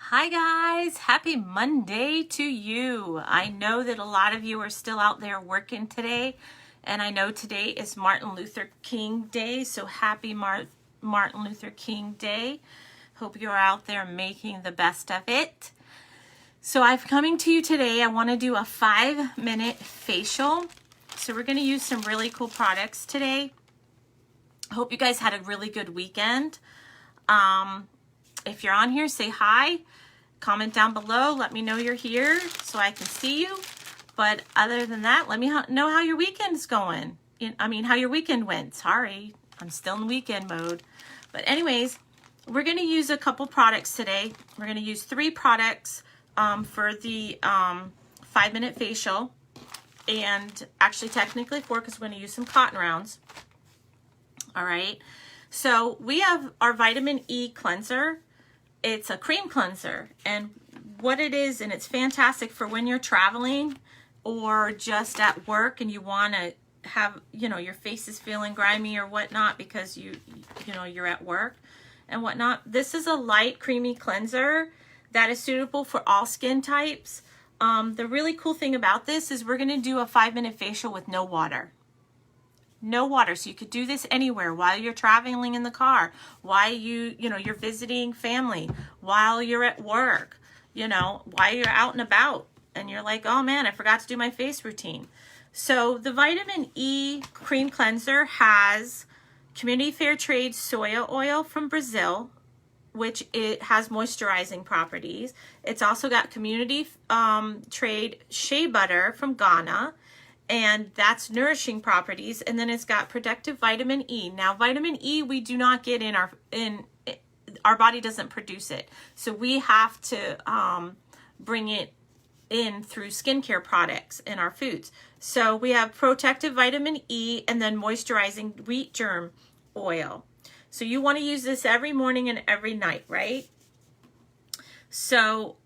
Hi guys, happy Monday to you. I know that a lot of you are still out there working today, and I know today is Martin Luther King Day, so happy Martin Luther King Day. Hope you're out there making the best of it. So I'm coming to you today. I want to do a 5-minute facial. So we're going to use some really cool products today. Hope you guys had a really good weekend. If you're on here, say hi, comment down below, let me know you're here so I can see you. But other than that, let me know how your weekend's going. How your weekend went. Sorry, I'm still in weekend mode. But anyways, we're going to use a couple products today. We're going to use 3 products for the 5-minute facial. And actually technically 4 because we're going to use some cotton rounds. All right. So we have our vitamin E cleanser. It's a cream cleanser, and what it is, and it's fantastic for when you're traveling or just at work and you want to have, your face is feeling grimy or whatnot because you're at work and whatnot. This is a light creamy cleanser that is suitable for all skin types. The really cool thing about this is we're going to do a 5-minute facial with no water. No water, so you could do this anywhere while you're traveling in the car, while you're visiting family, while you're at work, while you're out and about and you're like, oh man, I forgot to do my face routine. So the vitamin E cream cleanser has community fair trade soya oil from Brazil, which it has moisturizing properties. It's also got community trade shea butter from Ghana, and that's nourishing properties. And then it's got protective vitamin E. Now, vitamin E we do not get in our body doesn't produce it, so we have to bring it in through skincare products in our foods. So we have protective vitamin E and then moisturizing wheat germ oil. So you want to use this every morning and every night, right? So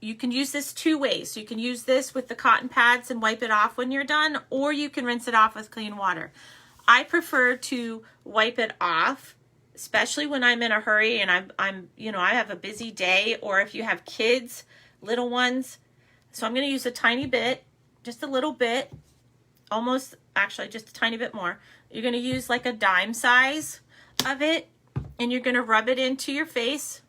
you can use this 2 ways. So you can use this with the cotton pads and wipe it off when you're done, or you can rinse it off with clean water. I prefer to wipe it off, especially when I'm in a hurry and I have a busy day, or if you have kids, little ones. So I'm going to use a tiny bit, just a little bit, actually just a tiny bit more. You're going to use like a dime size of it, and you're going to rub it into your face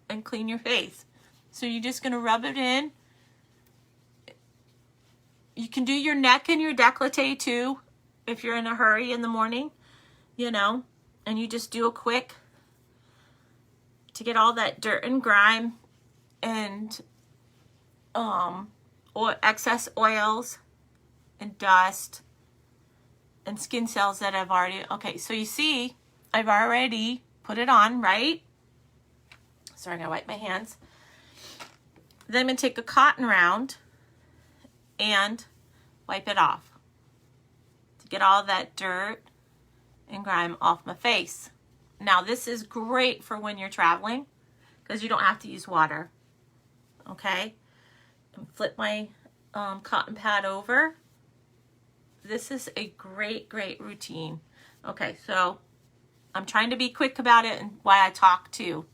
and clean your face. So you're just going to rub it in. You can do your neck and your décolleté too if you're in a hurry in the morning, and you just do a quick to get all that dirt and grime and excess oils and dust and skin cells that I've already, okay, so you see I've already put it on, right? Sorry, I'm going to wipe my hands. Then I'm going to take a cotton round and wipe it off to get all that dirt and grime off my face. Now, this is great for when you're traveling because you don't have to use water. Okay? And flip my cotton pad over. This is a great, great routine. Okay, so I'm trying to be quick about it and why I talk too,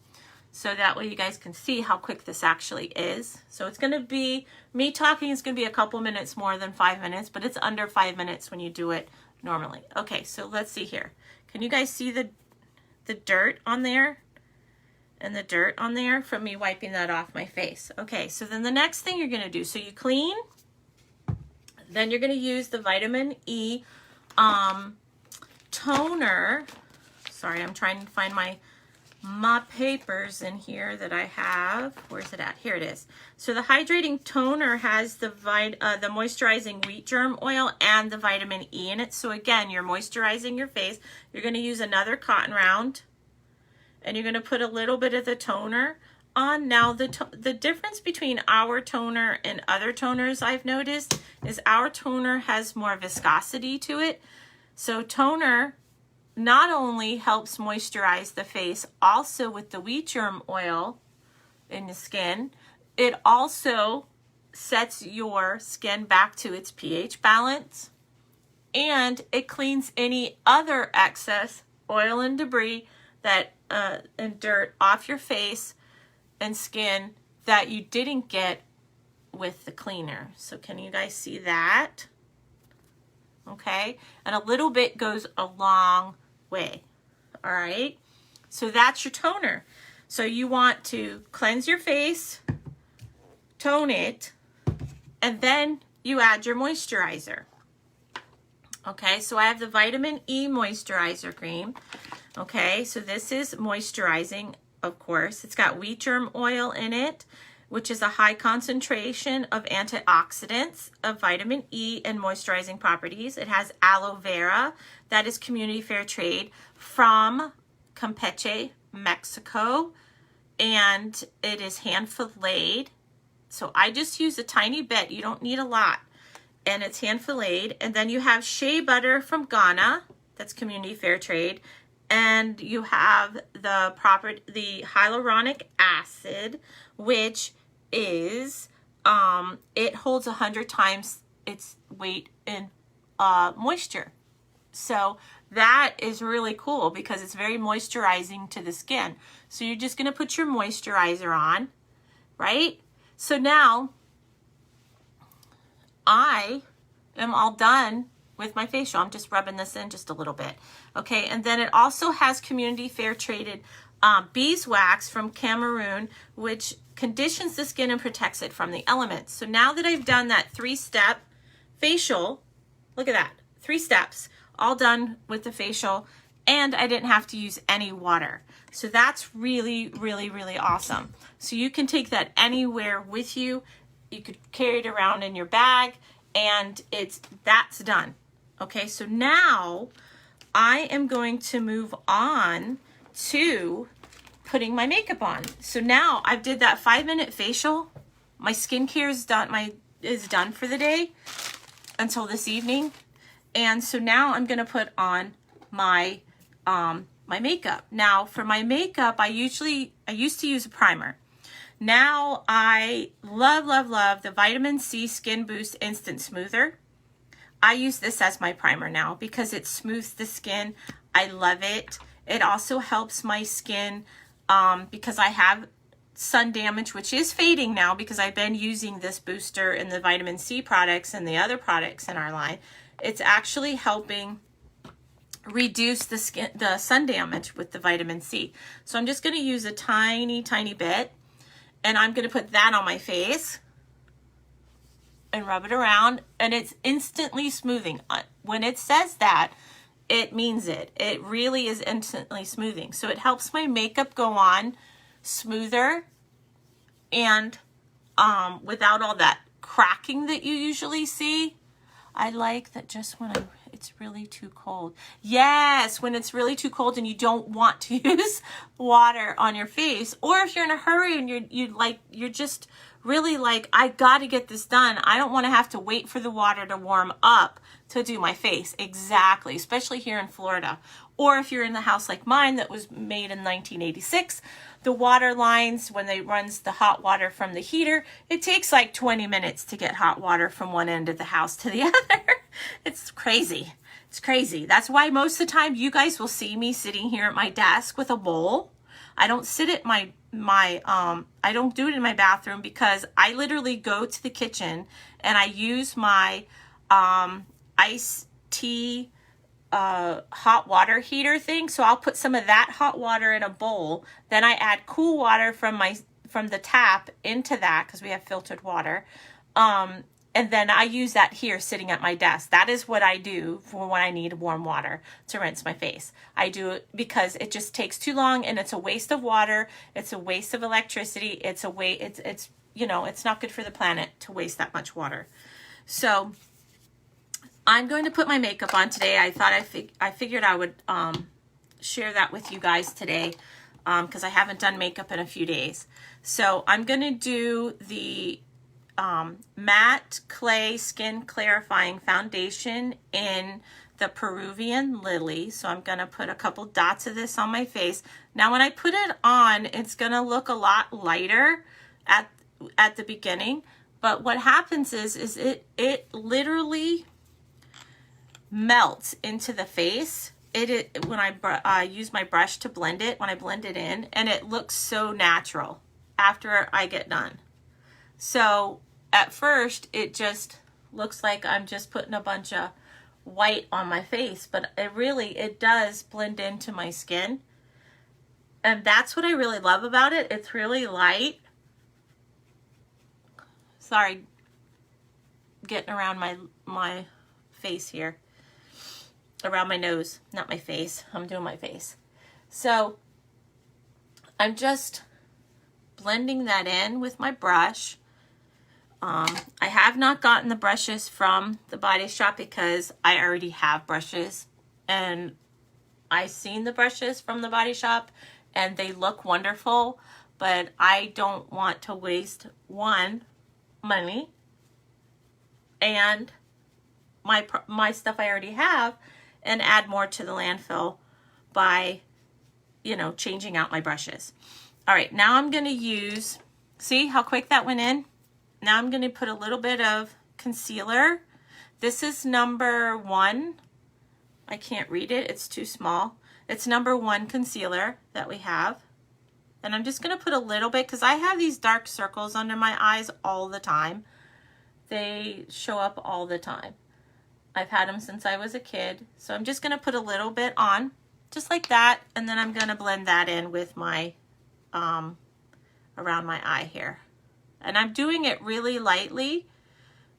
so that way you guys can see how quick this actually is. So it's going to be, me talking is going to be a couple minutes more than 5 minutes, but it's under 5 minutes when you do it normally. Okay, so let's see here. Can you guys see the dirt on there? And the dirt on there from me wiping that off my face. Okay, so then the next thing you're going to do, so you clean, then you're going to use the vitamin E toner. Sorry, I'm trying to find my papers in here that I have. Where's it at? Here it is. So the hydrating toner has the moisturizing wheat germ oil and the vitamin E in it. So again, you're moisturizing your face. You're going to use another cotton round, and you're going to put a little bit of the toner on. Now the difference between our toner and other toners I've noticed is our toner has more viscosity to it. So toner not only helps moisturize the face, also with the wheat germ oil in the skin, it also sets your skin back to its pH balance, and it cleans any other excess oil and debris that and dirt off your face and skin that you didn't get with the cleaner. So can you guys see that? Okay, and a little bit goes a long way. All right, so that's your toner. So you want to cleanse your face, tone it, and then you add your moisturizer. Okay, so I have the vitamin E moisturizer cream. Okay, so this is moisturizing, of course. It's got wheat germ oil in it, which is a high concentration of antioxidants, of vitamin E and moisturizing properties. It has aloe vera, that is community fair trade from Campeche, Mexico, and it is hand filleted. So I just use a tiny bit. You don't need a lot. And it's hand filleted. And then you have shea butter from Ghana, that's community fair trade. And you have the hyaluronic acid, which is it holds 100 times its weight in moisture. So that is really cool because it's very moisturizing to the skin. So you're just going to put your moisturizer on, right? So now I am all done with my facial. I'm just rubbing this in just a little bit. Okay, and then it also has community fair traded beeswax from Cameroon, which conditions the skin and protects it from the elements. So now that I've done that 3-step facial, look at that, 3 steps, all done with the facial, and I didn't have to use any water. So that's really, really, really awesome. So you can take that anywhere with you. You could carry it around in your bag, and that's done. Okay, so now I am going to move on to putting my makeup on. So now I've did that 5-minute facial. My skincare is done for the day until this evening. And so now I'm gonna put on my my makeup. Now for my makeup, I used to use a primer. Now I love, love, love the Vitamin C Skin Boost Instant Smoother. I use this as my primer now because it smooths the skin. I love it. It also helps my skin because I have sun damage, which is fading now because I've been using this booster in the vitamin C products and the other products in our line. It's actually helping reduce the sun damage with the vitamin C. So I'm just going to use a tiny, tiny bit, and I'm going to put that on my face and rub it around, and it's instantly smoothing. When it says that, it means it. It really is instantly smoothing. So it helps my makeup go on smoother and without all that cracking that you usually see. I like that just when it's really too cold. Yes, when it's really too cold and you don't want to use water on your face, or if you're in a hurry and you're just really like, I got to get this done. I don't want to have to wait for the water to warm up to do my face. Exactly, especially here in Florida. Or if you're in a house like mine that was made in 1986, the water lines, when they runs the hot water from the heater, it takes like 20 minutes to get hot water from one end of the house to the other. It's crazy. It's crazy. That's why most of the time you guys will see me sitting here at my desk with a bowl. I don't sit at I don't do it in my bathroom because I literally go to the kitchen and I use my iced tea hot water heater thing. So I'll put some of that hot water in a bowl. Then I add cool water from the tap into that because we have filtered water. And then I use that here sitting at my desk. That is what I do for when I need warm water to rinse my face. I do it because it just takes too long and it's a waste of water. It's a waste of electricity. It's not good for the planet to waste that much water. So I'm going to put my makeup on today. I thought I figured I would share that with you guys today because I haven't done makeup in a few days. So I'm going to do the matte clay skin clarifying foundation in the Peruvian Lily. So I'm going to put a couple dots of this on my face. Now when I put it on, it's going to look a lot lighter at the beginning, but what happens is it literally melts into the face when I use my brush to blend it, when I blend it in, and it looks so natural after I get done. So at first it just looks like I'm just putting a bunch of white on my face, but it does blend into my skin. And that's what I really love about it. It's really light. Sorry, getting around my face here. Around my nose, not my face. I'm doing my face. So I'm just blending that in with my brush. I have not gotten the brushes from the Body Shop because I already have brushes, and I've seen the brushes from the Body Shop and they look wonderful, but I don't want to waste money and my stuff I already have and add more to the landfill by, you know, changing out my brushes. All right, now I'm going to use, see how quick that went in? Now I'm going to put a little bit of concealer. This is number 1. I can't read it, it's too small. It's number 1 concealer that we have. And I'm just going to put a little bit because I have these dark circles under my eyes all the time. They show up all the time. I've had them since I was a kid. So I'm just going to put a little bit on, just like that. And then I'm going to blend that in with my, around my eye here. And I'm doing it really lightly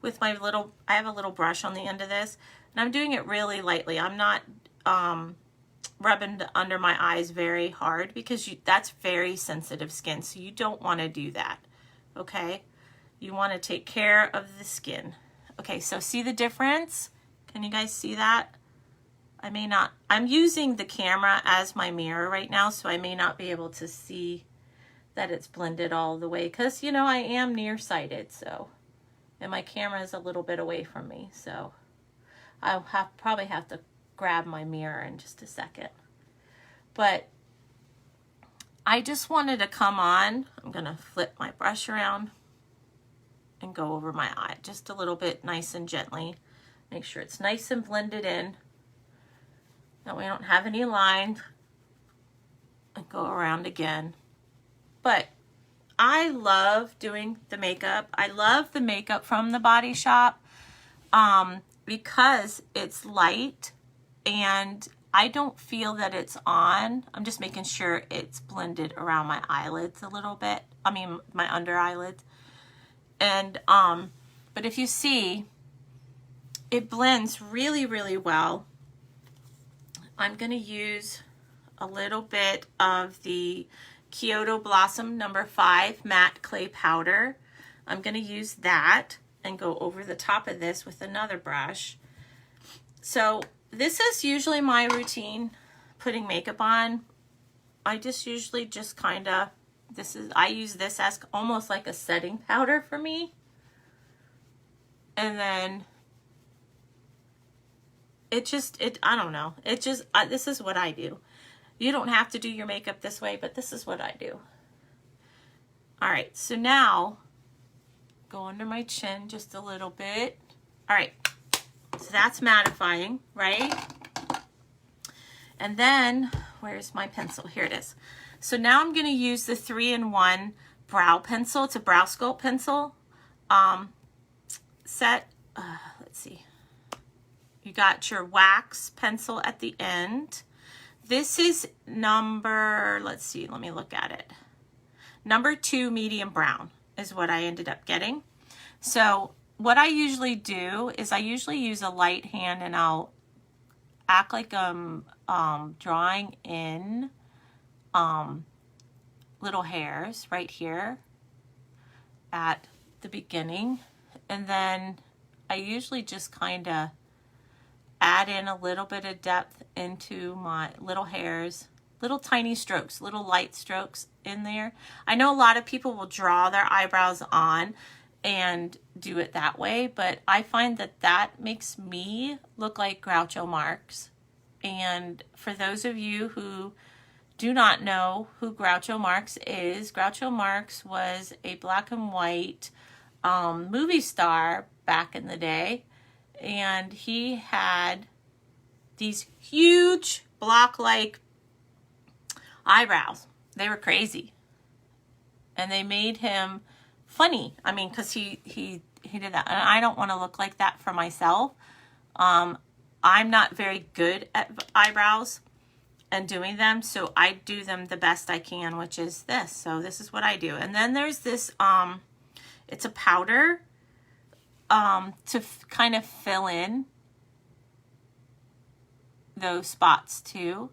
with my little, I have a little brush on the end of this. And I'm doing it really lightly. I'm not rubbing under my eyes very hard because that's very sensitive skin. So you don't want to do that, okay? You want to take care of the skin. Okay, so see the difference? Can you guys see that? I may not, I'm using the camera as my mirror right now, so I may not be able to see that it's blended all the way because, you know, I am nearsighted, so, and my camera is a little bit away from me, so I'll probably have to grab my mirror in just a second. But I just wanted to come on, I'm going to flip my brush around and go over my eye just a little bit, nice and gently. Make sure it's nice and blended in. That way I don't have any lines. And go around again. But I love doing the makeup. I love the makeup from the Body Shop because it's light and I don't feel that it's on. I'm just making sure it's blended around my eyelids a little bit. I mean, my under eyelids. And, but if you see, it blends really, really well. I'm going to use a little bit of the Kyoto Blossom number 5 matte clay powder. I'm going to use that and go over the top of this with another brush. So this is usually my routine putting makeup on. I just usually just kind of, I use this as almost like a setting powder for me. And then I don't know. This is what I do. You don't have to do your makeup this way, but this is what I do. All right, so now go under my chin just a little bit. All right, so that's mattifying, right? And then, where's my pencil? Here it is. So now I'm going to use the 3-in-1 brow pencil. It's a brow sculpt pencil set. Let's see. You got your wax pencil at the end. This is number, let's see, let me look at it. Number 2 medium brown is what I ended up getting. So what I usually do is I usually use a light hand and I'll act like I'm drawing in little hairs right here at the beginning. And then I usually just kind of add in a little bit of depth into my little hairs, little tiny strokes, little light strokes in there. I know a lot of people will draw their eyebrows on and do it that way, but I find that that makes me look like Groucho Marx. And for those of you who do not know who Groucho Marx is, Groucho Marx was a black and white movie star back in the day. And he had these huge block-like eyebrows. They were crazy. And they made him funny. I mean, because he did that. And I don't want to look like that for myself. I'm not very good at eyebrows and doing them, so I do them the best I can, which is this. So this is what I do. And then there's this, it's a powder to kind of fill in those spots too.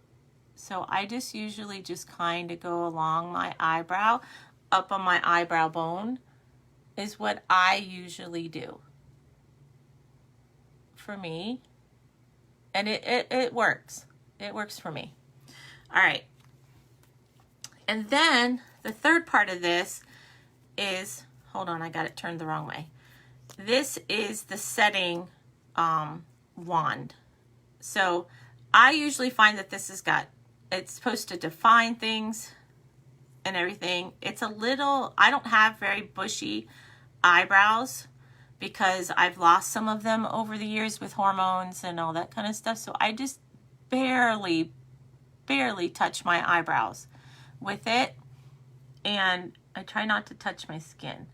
So I just usually just kind of go along my eyebrow, up on my eyebrow bone is what I usually do for me. And it works. It works for me. All right. And then the third part of this is, hold on, I got it turned the wrong way. This is the setting wand. So I usually find that this has got, it's supposed to define things and everything. It's a little, I don't have very bushy eyebrows because I've lost some of them over the years with hormones and all that kind of stuff. So I just barely touch my eyebrows with it. And I try not to touch my skin.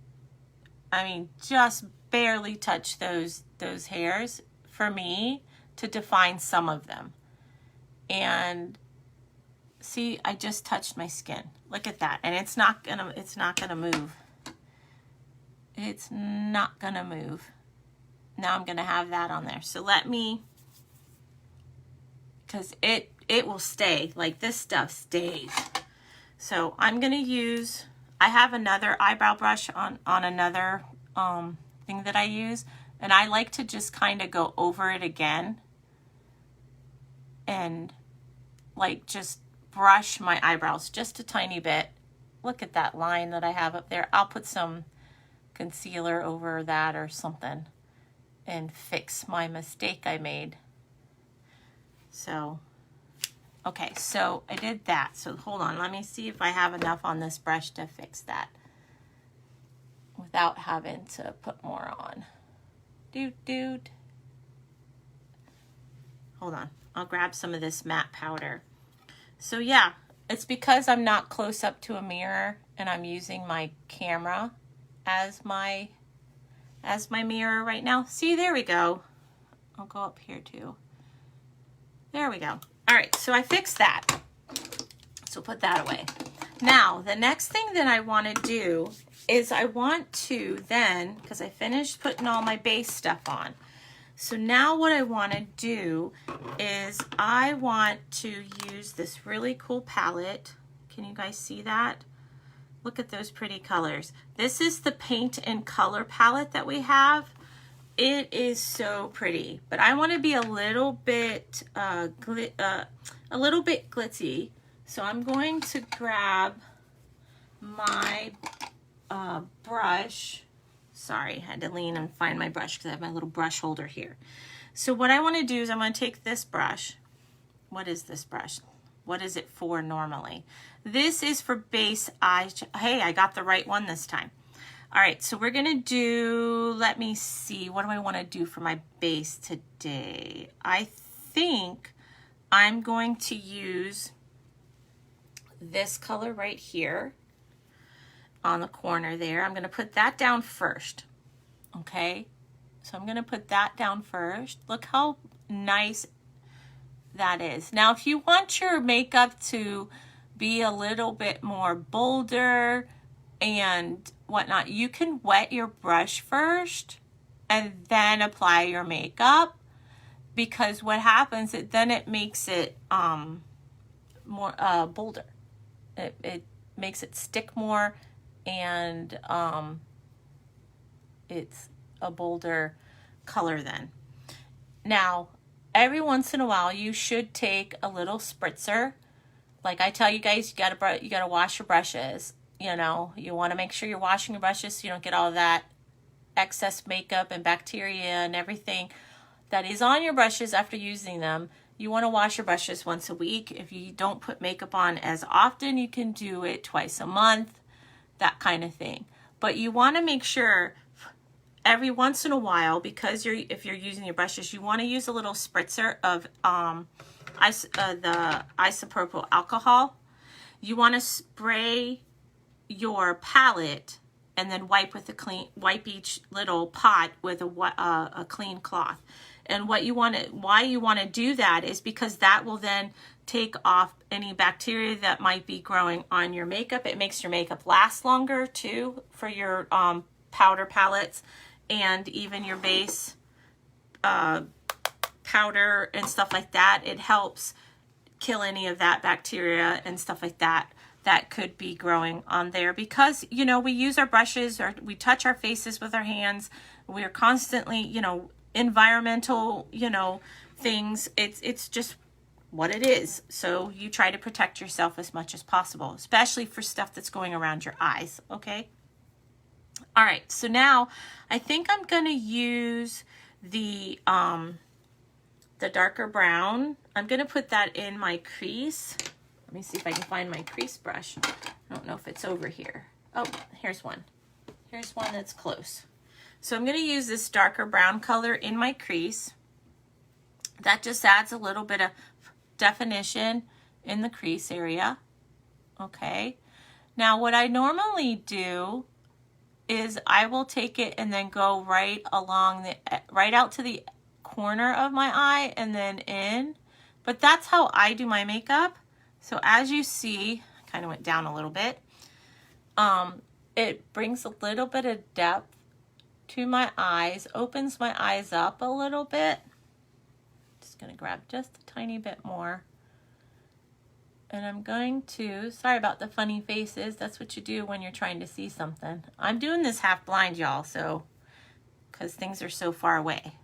I mean, just barely touch those hairs for me to define some of them. And see, I just touched my skin. Look at that. And it's not gonna move. It's not gonna move. Now I'm gonna have that on there. So let me, because it will stay. Like this stuff stays. So I'm gonna use, I have another eyebrow brush on another thing that I use. And I like to just kind of go over it again. And like just brush my eyebrows just a tiny bit. Look at that line that I have up there. I'll put some concealer over that or something and fix my mistake I made. So, okay, so I did that. So hold on, let me see if I have enough on this brush to fix that without having to put more on. Dude. Hold on, I'll grab some of this matte powder. So yeah, it's because I'm not close up to a mirror and I'm using my camera as my mirror right now. See, there we go. I'll go up here too. There we go. All right, so I fixed that. So put that away. Now, the next thing that I want to do is I want to then, because I finished putting all my base stuff on. So now what I want to do is I want to use this really cool palette. Can you guys see that? Look at those pretty colors. This is the Paint and Color palette that we have. It is so pretty, but I want to be a little bit glitzy. So I'm going to grab my brush. Sorry, I had to lean and find my brush because I have my little brush holder here. So what I want to do is I'm going to take this brush. What is this brush? What is it for normally? This is for base eye. Hey, I got the right one this time. All right, so we're going to do, let me see, what do I want to do for my base today? I think I'm going to use this color right here on the corner there. I'm going to put that down first, okay? So I'm going to put that down first. Look how nice that is. Now, if you want your makeup to be a little bit more bolder and whatnot, you can wet your brush first and then apply your makeup, because what happens is then it makes it more bolder. It makes it stick more, and it's a bolder color then. Now, every once in a while, you should take a little spritzer. Like I tell you guys, you gotta wash your brushes. You know, you want to make sure you're washing your brushes so you don't get all that excess makeup and bacteria and everything that is on your brushes after using them. You want to wash your brushes once a week. If you don't put makeup on as often, you can do it twice a month, that kind of thing. But you want to make sure every once in a while, because if you're using your brushes, you want to use a little spritzer of the isopropyl alcohol. You want to spray your palette and then wipe each little pot with a clean cloth. And why you want to do that is because that will then take off any bacteria that might be growing on your makeup. It makes your makeup last longer too for your powder palettes, and even your base powder and stuff like that. It helps kill any of that bacteria and stuff like that that could be growing on there, because we use our brushes, or we touch our faces with our hands. We're constantly environmental things. It's just what it is. So you try to protect yourself as much as possible, especially for stuff that's going around your eyes. Okay. All right. So now I think I'm going to use the darker brown. I'm going to put that in my crease. Let me see if I can find my crease brush. I don't know if it's over here. Oh, here's one. Here's one that's close. So I'm going to use this darker brown color in my crease. That just adds a little bit of definition in the crease area. Okay. Now what I normally do is I will take it and then go right out to the corner of my eye and then in. But that's how I do my makeup. So as you see, I kind of went down a little bit. It brings a little bit of depth to my eyes, opens my eyes up a little bit. Just going to grab just a tiny bit more. And I'm going to, sorry about the funny faces, that's what you do when you're trying to see something. I'm doing this half blind, y'all, so, because things are so far away.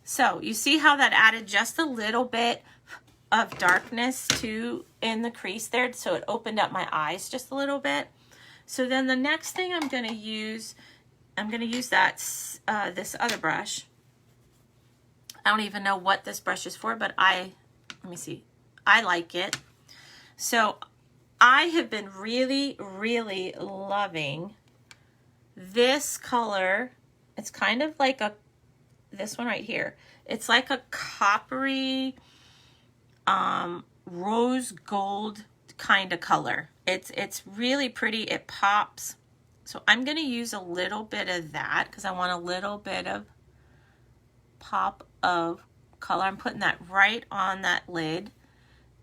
So you see how that added just a little bit of darkness in the crease there, so it opened up my eyes just a little bit. So then the next thing I'm going to use that this other brush. I don't even know what this brush is for, but let me see. I like it. So I have been really, really loving this color. It's kind of like this one right here. It's like a coppery, rose gold kind of color. It's really pretty. It pops. So I'm going to use a little bit of that because I want a little bit of pop of color. I'm putting that right on that lid.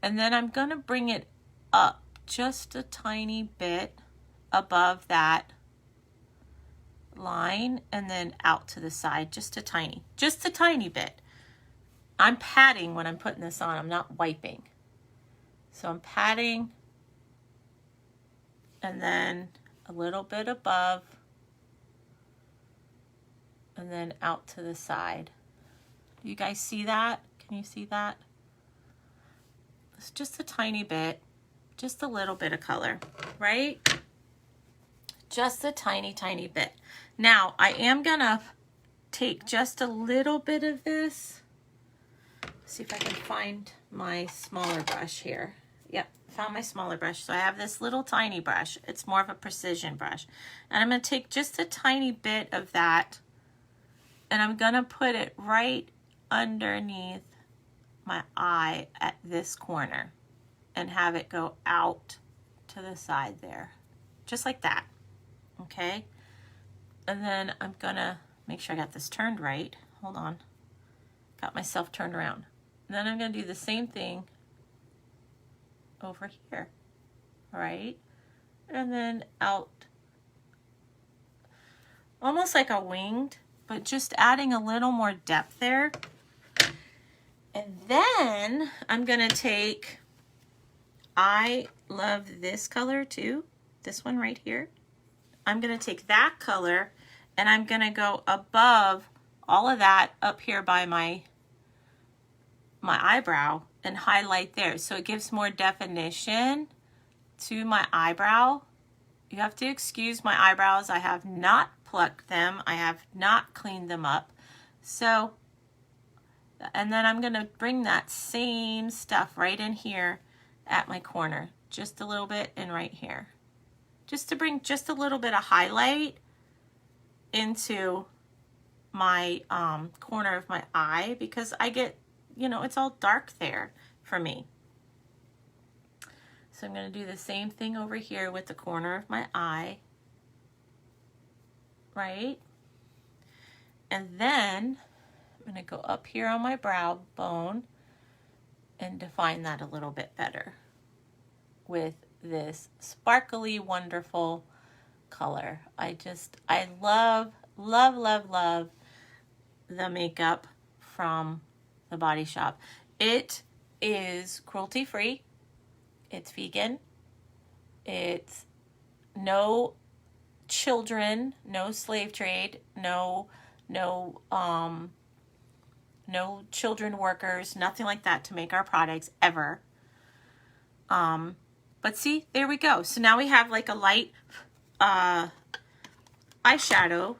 And then I'm going to bring it up just a tiny bit above that line and then out to the side, just a tiny bit. I'm patting when I'm putting this on. I'm not wiping. So I'm patting and then a little bit above and then out to the side. Do you guys see that? Can you see that? It's just a tiny bit, just a little bit of color, right? Just a tiny, tiny bit. Now, I am gonna take just a little bit of this. See if I can find my smaller brush here. Yep, found my smaller brush. So I have this little tiny brush. It's more of a precision brush. And I'm gonna take just a tiny bit of that and I'm gonna put it right underneath my eye at this corner and have it go out to the side there, just like that. Okay, and then I'm gonna make sure I got this turned right. Hold on, got myself turned around. And then I'm gonna do the same thing over here, right? And then out, almost like a winged, but just adding a little more depth there. And then I'm going to take, I love this color too, this one right here. I'm going to take that color and I'm going to go above all of that up here by my eyebrow and highlight there. So it gives more definition to my eyebrow. You have to excuse my eyebrows. I have not plucked them. I have not cleaned them up. So, and then I'm going to bring that same stuff right in here at my corner, just a little bit, and right here, just to bring just a little bit of highlight into my corner of my eye because I get, you know, it's all dark there for me. So I'm going to do the same thing over here with the corner of my eye, right? And then I'm going to go up here on my brow bone and define that a little bit better with this sparkly, wonderful color. I love, love, love, love the makeup from the Body Shop. It is cruelty-free. It's vegan. It's no children, no slave trade, no children workers, nothing like that to make our products ever. But see, there we go. So now we have like a light eyeshadow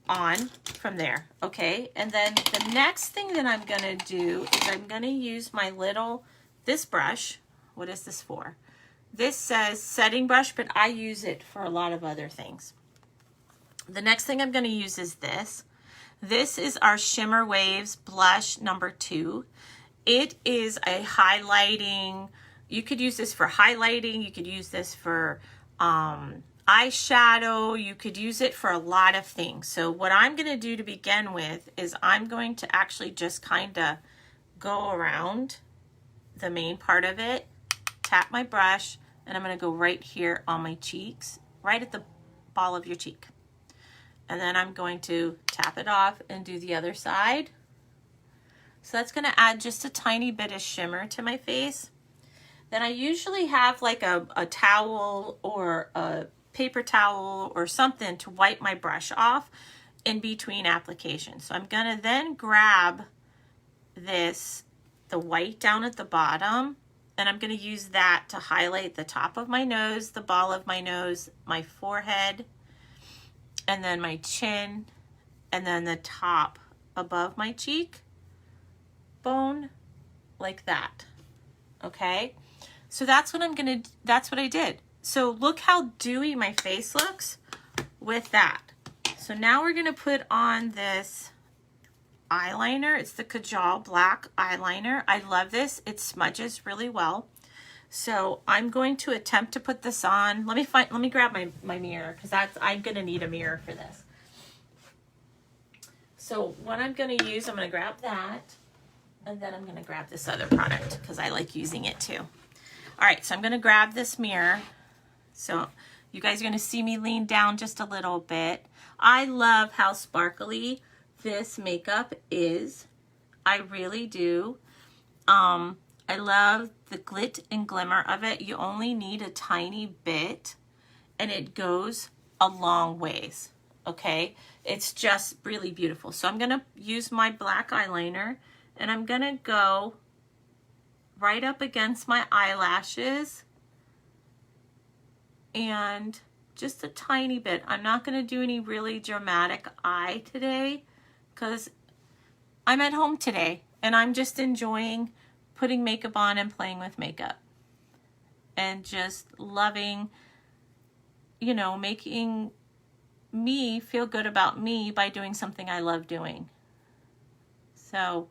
on from there, okay? And then the next thing that I'm gonna do is I'm gonna use my little, this brush. What is this for? This says setting brush, but I use it for a lot of other things. The next thing I'm gonna use is this. This is our Shimmer Waves blush number 2. It is a highlighting, you could use this for highlighting, you could use this for eyeshadow, you could use it for a lot of things. So what I'm going to do to begin with is I'm going to actually just kind of go around the main part of it, tap my brush, and I'm going to go right here on my cheeks, right at the ball of your cheek. And then I'm going to tap it off and do the other side. So that's going to add just a tiny bit of shimmer to my face. Then I usually have like a towel or a paper towel or something to wipe my brush off in between applications. So I'm going to then grab this, the white down at the bottom, and I'm going to use that to highlight the top of my nose, the ball of my nose, my forehead, and then my chin, and then the top above my cheek bone, like that. Okay? So that's what that's what I did. So look how dewy my face looks with that. So now we're gonna put on this eyeliner. It's the 𝐏𝐿 black eyeliner. I love this. It smudges really well. So I'm going to attempt to put this on. Let me grab my mirror, because I'm gonna need a mirror for this. So what I'm gonna use, I'm gonna grab that, and then I'm gonna grab this other product because I like using it too. All right, so I'm gonna grab this mirror. So you guys are gonna see me lean down just a little bit. I love how sparkly this makeup is. I really do. I love the glit and glimmer of it. You only need a tiny bit and it goes a long ways, okay? It's just really beautiful. So I'm gonna use my black eyeliner and I'm gonna go right up against my eyelashes and just a tiny bit. I'm not gonna do any really dramatic eye today because I'm at home today and I'm just enjoying putting makeup on and playing with makeup and just loving, you know, making me feel good about me by doing something I love doing. So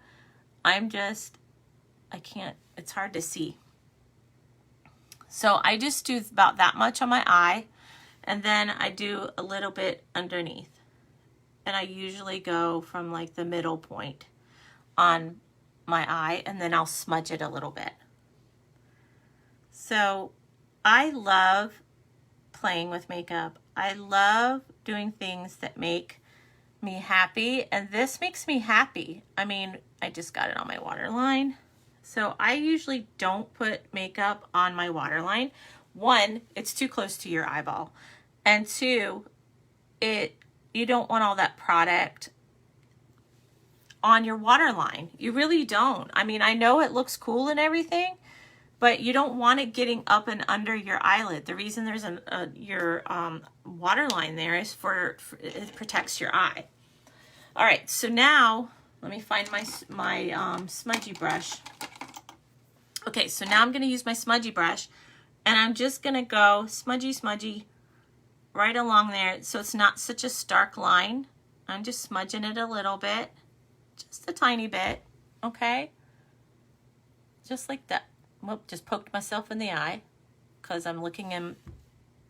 it's hard to see. So I just do about that much on my eye, and then I do a little bit underneath. And I usually go from like the middle point on my eye, and then I'll smudge it a little bit. So I love playing with makeup. I love doing things that make me happy, and this makes me happy. I mean, I just got it on my waterline. So I usually don't put makeup on my waterline. One, it's too close to your eyeball. And two, you don't want all that product on your waterline. You really don't. I mean, I know it looks cool and everything, but you don't want it getting up and under your eyelid. The reason there's your waterline there is for it protects your eye. All right, so now let me find my smudgy brush. Okay, so now I'm going to use my smudgy brush, and I'm just going to go smudgy, smudgy, right along there so it's not such a stark line. I'm just smudging it a little bit, just a tiny bit, okay? Just like that. Whoop, just poked myself in the eye because I'm looking in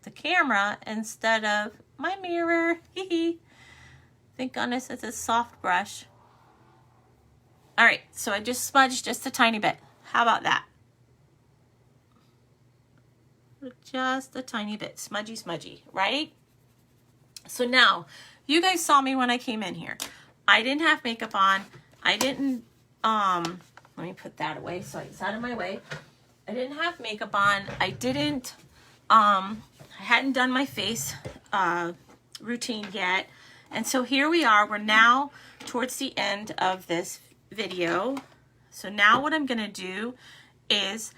the camera instead of my mirror. Thank goodness it's a soft brush. All right, so I just smudged just a tiny bit. How about that? Just a tiny bit, smudgy, smudgy, right? So now, you guys saw me when I came in here. I didn't have makeup on. I didn't, let me put that away so it's out of my way. I didn't have makeup on. I didn't, I hadn't done my face routine yet. And so here we are. We're now towards the end of this video. So now what I'm going to do is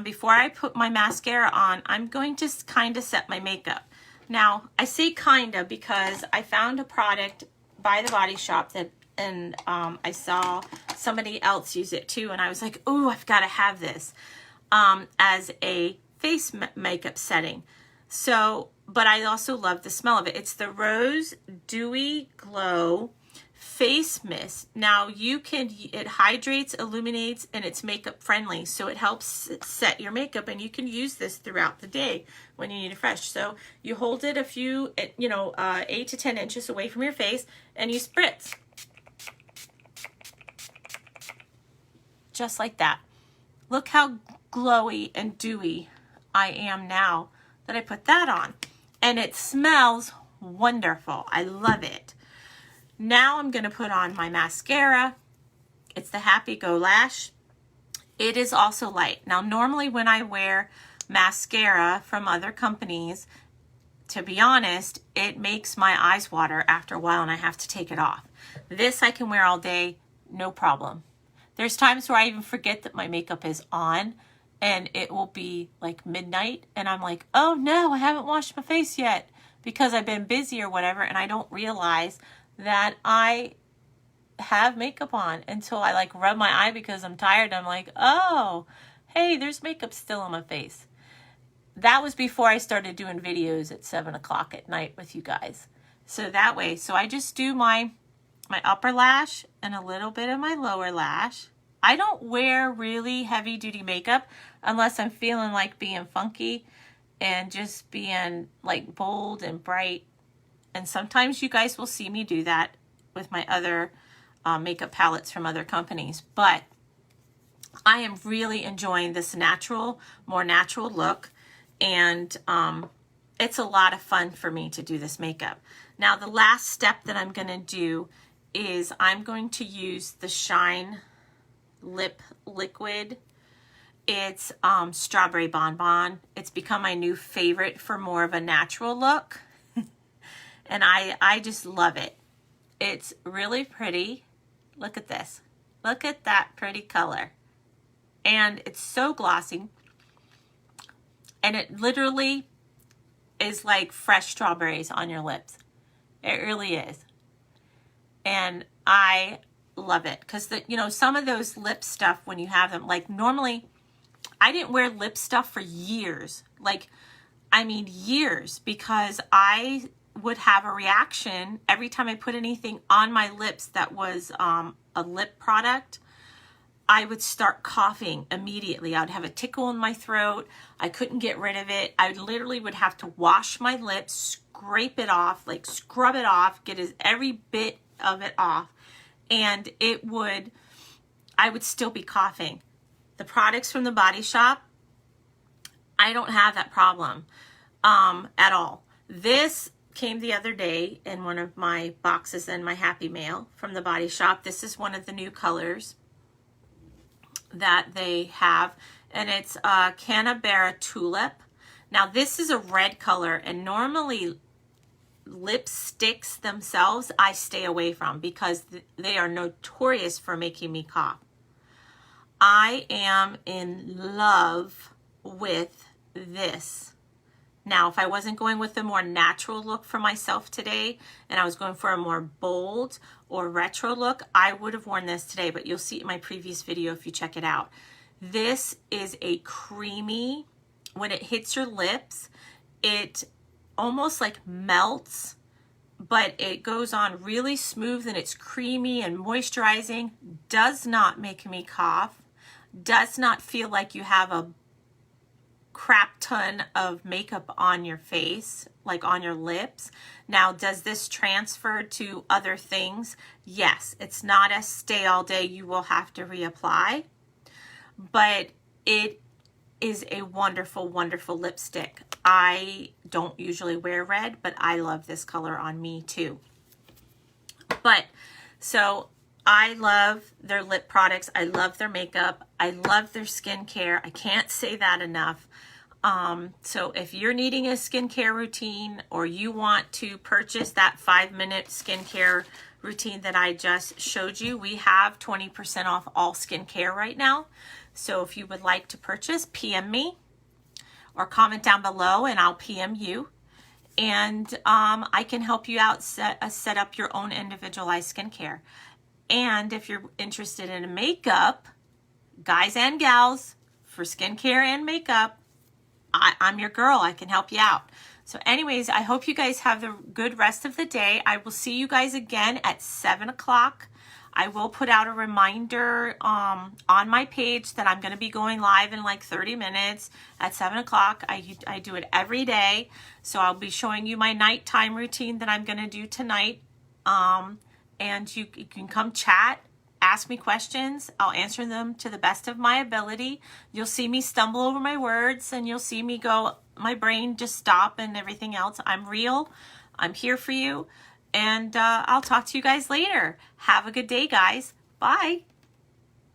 before I put my mascara on, I'm going to kind of set my makeup. Now, I say kind of because I found a product by the Body Shop that, and I saw somebody else use it too, and I was like, oh, I've got to have this as a face makeup setting. So, but I also love the smell of it. It's the Rose Dewy Glow Face Mist. Now it hydrates, illuminates, and it's makeup friendly. So it helps set your makeup, and you can use this throughout the day when you need it fresh. So you hold it a few, 8 to 10 inches away from your face, and you spritz. Just like that. Look how glowy and dewy I am now that I put that on. And it smells wonderful. I love it. Now I'm going to put on my mascara. It's the 𝗢𝗂𝗿 Lash. It is also light. Now, normally when I wear mascara from other companies, to be honest, it makes my eyes water after a while and I have to take it off. This I can wear all day, no problem. There's times where I even forget that my makeup is on and it will be like midnight and I'm like, oh no, I haven't washed my face yet because I've been busy or whatever, and I don't realize that I have makeup on until I like rub my eye because I'm tired. I'm like, oh, hey, there's makeup still on my face. That was before I started doing videos at 7 o'clock at night with you guys. So that way, so I just do my upper lash and a little bit of my lower lash. I don't wear really heavy duty makeup unless I'm feeling like being funky and just being like bold and bright. And sometimes you guys will see me do that with my other makeup palettes from other companies. But I am really enjoying this more natural look. And it's a lot of fun for me to do this makeup. Now, the last step that I'm going to do is I'm going to use the Shine Lip Liquid. It's Strawberry Bonbon. It's become my new favorite for more of a natural look. And I just love it. It's really pretty. Look at this. Look at that pretty color. And it's so glossy. And it literally is like fresh strawberries on your lips. It really is. And I love it. Because, some of those lip stuff, when you have them, like normally, I didn't wear lip stuff for years. Years. Because I would have a reaction every time I put anything on my lips that was a lip product. I would start coughing immediately. I would have a tickle in my throat. I couldn't get rid of it. I literally would have to wash my lips, scrape it off, like scrub it off, get every bit of it off. And I would still be coughing. The products from the Body Shop, I don't have that problem at all. This came the other day in one of my boxes in my Happy Mail from the Body Shop. This is one of the new colors that they have, and it's 𝗢𝗄𝗿 𝗩𝗂𝗏. Now this is a red color, and normally lipsticks themselves I stay away from because they are notorious for making me cough. I am in love with this. Now, if I wasn't going with a more natural look for myself today, and I was going for a more bold or retro look, I would have worn this today, but you'll see it in my previous video if you check it out. This is a creamy, when it hits your lips, it almost like melts, but it goes on really smooth and it's creamy and moisturizing. Does not make me cough. Does not feel like you have a crap ton of makeup on your face, like on your lips. Now, does this transfer to other things? Yes, it's not a stay all day. You will have to reapply, but it is a wonderful, wonderful lipstick. I don't usually wear red, but I love this color on me too. But so I love their lip products. I love their makeup. I love their skincare. I can't say that enough. So if you're needing a skincare routine, or you want to purchase that 5-minute skincare routine that I just showed you, we have 20% off all skincare right now. So if you would like to purchase, PM me or comment down below and I'll PM you. And I can help you out set up your own individualized skincare. And if you're interested in makeup, guys and gals, for skincare and makeup, I'm your girl. I can help you out. So anyways, I hope you guys have the good rest of the day. I will see you guys again at 7 o'clock. I will put out a reminder on my page that I'm going to be going live in like 30 minutes at 7 o'clock. I do it every day. So I'll be showing you my nighttime routine that I'm going to do tonight. And you can come chat, ask me questions. I'll answer them to the best of my ability. You'll see me stumble over my words, and you'll see me go, my brain just stop and everything else. I'm real. I'm here for you. And I'll talk to you guys later. Have a good day, guys. Bye.